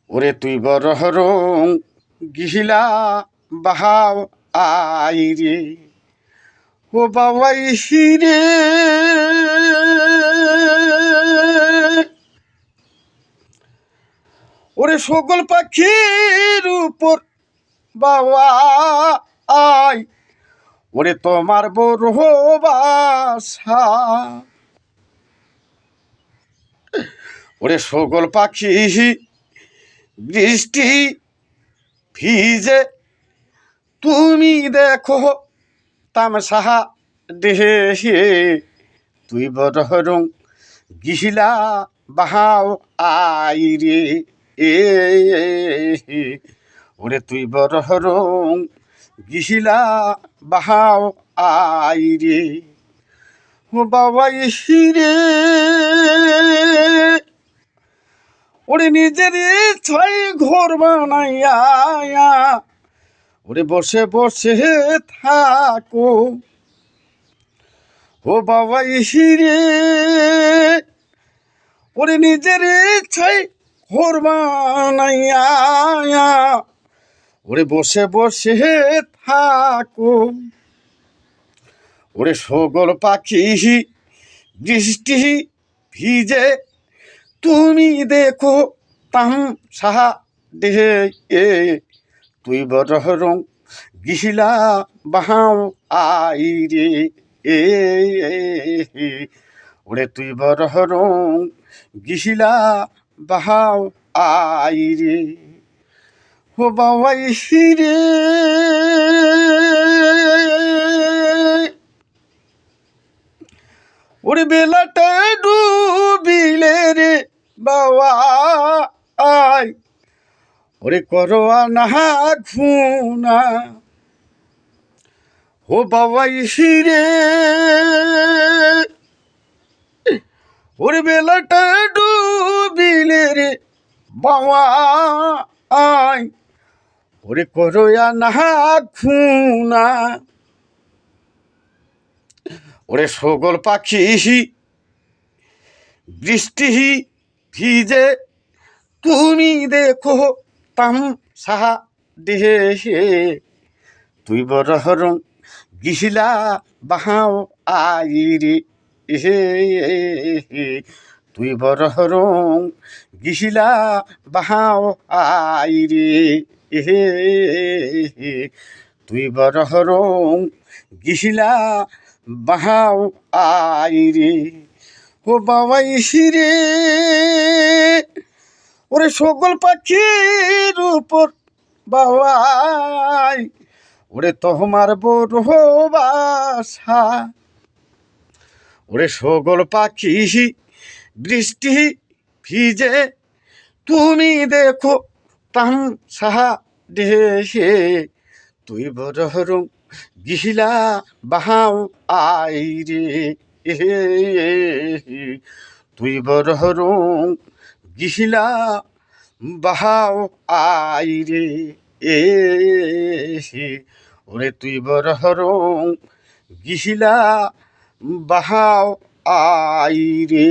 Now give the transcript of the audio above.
ওরে তুই বড় রং গিহিলা বাহাও আই রে ও বাবাই হিরে ওরে সকল পাখির উপর বাবা আই ওরে তোমার বড় বাসা ওরে সকল পাখি বৃষ্টি ভিজে তুমি দেখো তামসা দেহে তুই বড় রং গিহিলা বাহাও আই রে এ ওরে তুই বড় রং গিহিলা বাহাও আই রে ও বাবাই হিরে ওরে নিজের ছাই ঘর বানাইয়া ওরে বসে বসে থাকো ও বাবাই হিরে ওরে নিজের ছাই ঘর বানাইয়া ওরে বসে বসে থাকো ওরে সকল পাখি বৃষ্টি ভিজে তুমি দেখো তামসা দেহে তুই বড় রং গিহিলা বাহাও আই রে এ ওরে তুই বড় রং গিহিলা বাহাও আই রে ও বাবাই হিরে ওরে বেলাটা ডুবিলে রে বাবা আই ওরে করোয়া না ঘুনা ও বাবাই হিরে ওরে বেলাটা ডুবিলে রে বাবা আই ওরে করোয়া না ঘুনা ওরে সকল পাখি বৃষ্টি ভিজে তুমি দেখো তামসা দেহে তুই বড় রং গিহিলা বাহাও আই রে তুই বড় রং গিহিলা বাহাও আই রে তুই বড় রং গিহিলা বাহাও আই রে ও বাবাই হিরে ওরে সকল পাখির উপর বাবাই ওরে তোমার বড় বাসা ওরে সকল পাখি বৃষ্টি ভিজে তুমি দেখো তামসা দেহে তুই বড় রং গিহিলা বাহাও আই রে তুই বড় রং গিহিলা বাহাও আই রে ওরে তুই বড় রং গিহিলা বাহাও আই রে।